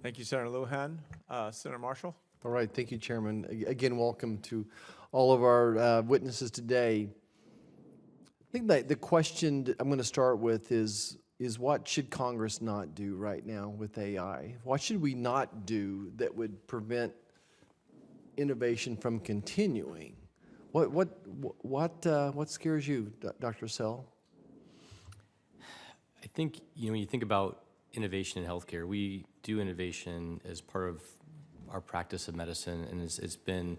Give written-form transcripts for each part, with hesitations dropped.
Thank you, Senator Lujan. Senator Marshall. All right, thank you, Chairman. Again, welcome to all of our witnesses today. I think that the question I'm going to start with is what should Congress not do right now with AI? What should we not do that would prevent innovation from continuing? What scares you, Dr. Sell? I think when you think about innovation in healthcare, we do innovation as part of our practice of medicine, and it's been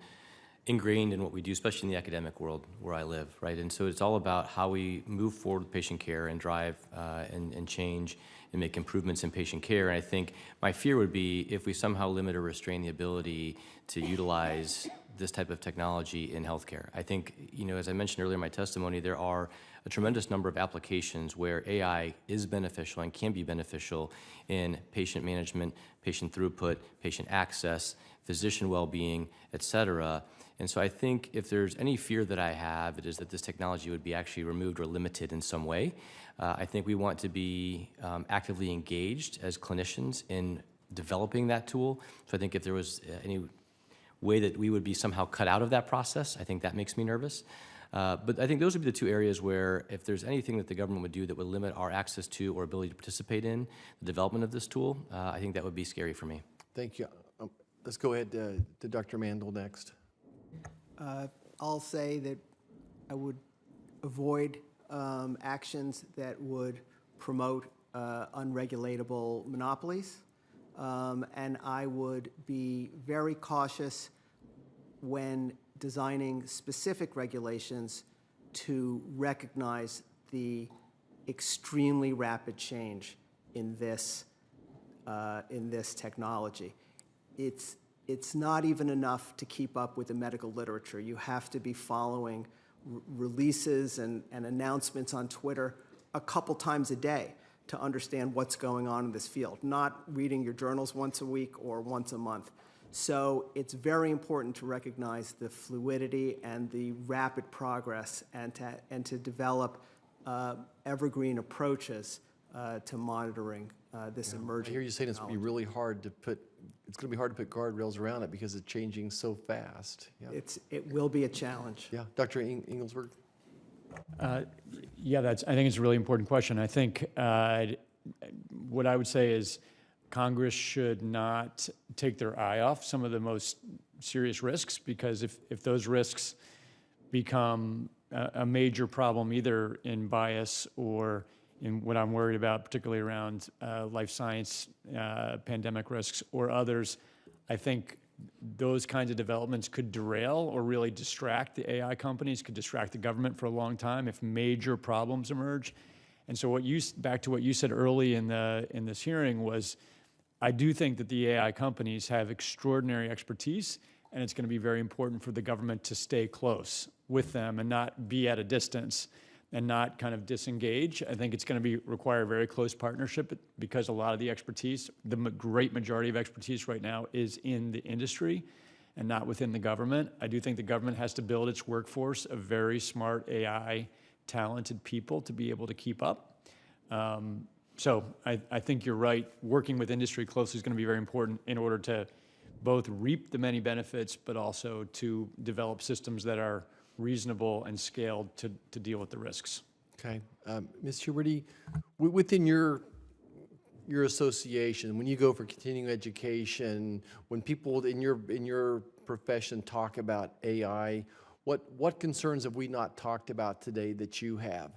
ingrained in what we do, especially in the academic world where I live, right? And so it's all about how we move forward with patient care and drive and change and make improvements in patient care. And I think my fear would be if we somehow limit or restrain the ability to utilize this type of technology in healthcare. I think, as I mentioned earlier in my testimony, there are a tremendous number of applications where AI is beneficial and can be beneficial in patient management, patient throughput, patient access, physician well-being, et cetera. And so I think if there's any fear that I have, it is that this technology would be actually removed or limited in some way. I think we want to be actively engaged as clinicians in developing that tool. So I think if there was any way that we would be somehow cut out of that process, I think that makes me nervous. But I think those would be the two areas where if there's anything that the government would do that would limit our access to or ability to participate in the development of this tool, I think that would be scary for me. Thank you. Let's go ahead to Dr. Mandel next. I'll say that I would avoid actions that would promote unregulatable monopolies. And I would be very cautious when designing specific regulations to recognize the extremely rapid change in this technology. It's not even enough to keep up with the medical literature. You have to be following releases and announcements on Twitter a couple times a day to understand what's going on in this field, not reading your journals once a week or once a month. So it's very important to recognize the fluidity and the rapid progress and to develop evergreen approaches to monitoring this emerging. I hear you saying it's going to be really hard to put. It's going to be hard to put guardrails around it because it's changing so fast. Yeah. It will be a challenge. Yeah, Dr. Inglesberg. Yeah, I think it's a really important question. I think what I would say is Congress should not take their eye off some of the most serious risks, because if those risks become a major problem, either in bias or in what I'm worried about, particularly around life science, pandemic risks or others, I think those kinds of developments could derail or really distract the AI companies, could distract the government for a long time if major problems emerge. And so back to what you said early in this hearing was, I do think that the AI companies have extraordinary expertise, and it's going to be very important for the government to stay close with them and not be at a distance and not kind of disengage. I think it's going to require a very close partnership because a lot of the expertise, the great majority of expertise right now is in the industry and not within the government. I do think the government has to build its workforce of very smart AI talented people to be able to keep up. So I think you're right. Working with industry closely is going to be very important in order to both reap the many benefits, but also to develop systems that are reasonable and scaled to deal with the risks. Okay, Ms. Huberty, within your association, when you go for continuing education, when people in your profession talk about AI, what concerns have we not talked about today that you have,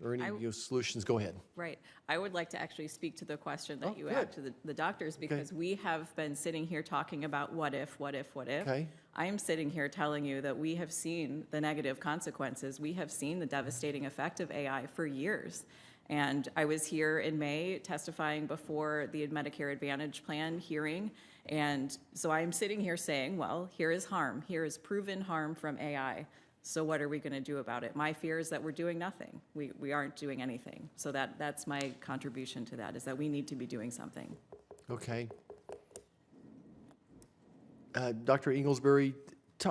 or any solutions? Go ahead. Right. I would like to actually speak to the question that you had to the doctors, because we have been sitting here talking about what if. Okay. I am sitting here telling you that we have seen the negative consequences. We have seen the devastating effect of AI for years. And I was here in May testifying before the Medicare Advantage plan hearing. And so I'm sitting here saying, well, here is harm. Here is proven harm from AI. So what are we going to do about it? My fear is that we're doing nothing. We aren't doing anything. So that's my contribution to that, is that we need to be doing something. Okay. Dr. Inglesbury,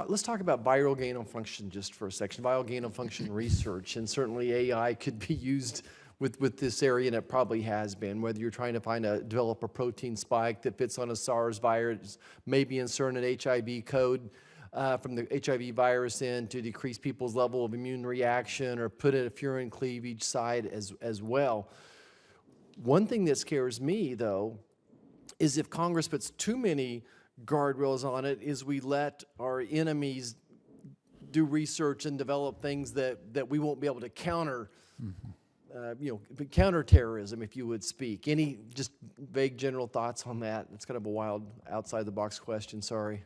let's talk about viral gain of function just for a section. Viral gain of function research, and certainly AI could be used with this area, and it probably has been, whether you're trying to develop a protein spike that fits on a SARS virus, maybe insert an HIV code from the HIV virus in to decrease people's level of immune reaction, or put a furin cleavage site as well. One thing that scares me, though, is if Congress puts too many guardrails on it, is we let our enemies do research and develop things that we won't be able to counter, counterterrorism, if you would speak. Any just vague general thoughts on that? It's kind of a wild, outside-the-box question, sorry.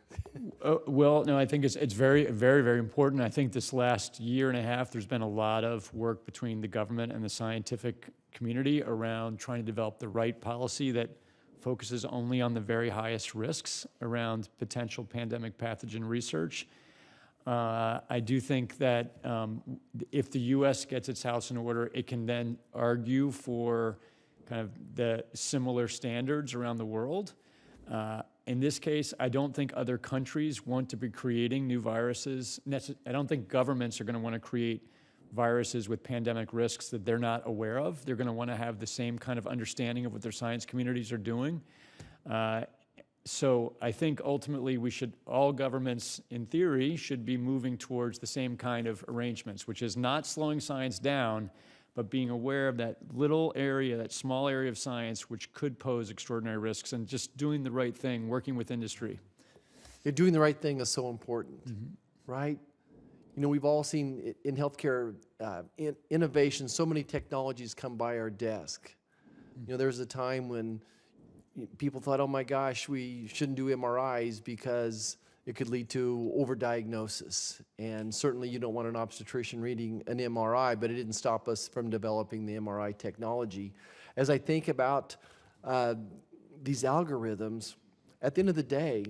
Well, no, I think it's very, very, very important. I think this last year and a half, there's been a lot of work between the government and the scientific community around trying to develop the right policy that focuses only on the very highest risks around potential pandemic pathogen research. I do think that if the U.S. gets its house in order, it can then argue for kind of the similar standards around the world. In this case, I don't think other countries want to be creating new viruses. I don't think governments are going to want to create viruses with pandemic risks that they're not aware of. They're going to want to have the same kind of understanding of what their science communities are doing. So I think ultimately all governments, in theory, should be moving towards the same kind of arrangements, which is not slowing science down, but being aware of that little area, that small area of science, which could pose extraordinary risks, and just doing the right thing, working with industry. Yeah, doing the right thing is so important, right? You know, we've all seen in healthcare innovation, so many technologies come by our desk. You know, there was a time when people thought, oh my gosh, we shouldn't do MRIs because it could lead to overdiagnosis. And certainly you don't want an obstetrician reading an MRI, but it didn't stop us from developing the MRI technology. As I think about these algorithms, at the end of the day,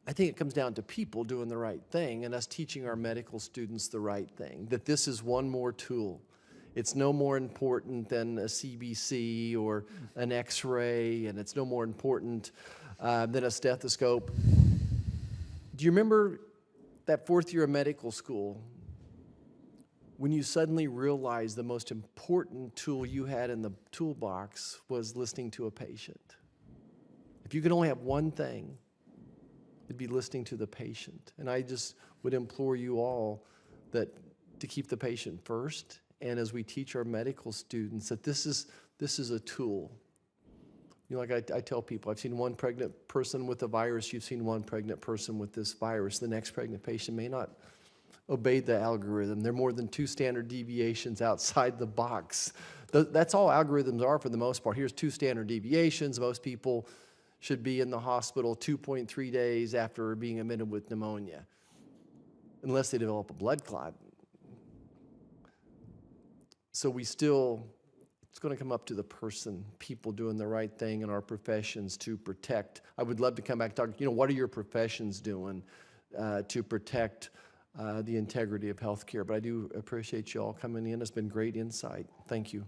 I think it comes down to people doing the right thing and us teaching our medical students the right thing, that this is one more tool. It's no more important than a CBC or an X-ray, and it's no more important than a stethoscope. Do you remember that fourth year of medical school when you suddenly realized the most important tool you had in the toolbox was listening to a patient? If you could only have one thing, it'd be listening to the patient. And I just would implore you all to keep the patient first. And as we teach our medical students that this is a tool. You know, like I tell people, I've seen one pregnant person with a virus, you've seen one pregnant person with this virus. The next pregnant patient may not obey the algorithm. They're more than 2 standard deviations outside the box. That's all algorithms are for the most part. Here's 2 standard deviations. Most people should be in the hospital 2.3 days after being admitted with pneumonia, unless they develop a blood clot. So it's going to come up to the person, people doing the right thing in our professions to protect. I would love to come back and talk, what are your professions doing to protect the integrity of healthcare? But I do appreciate you all coming in. It's been great insight. Thank you.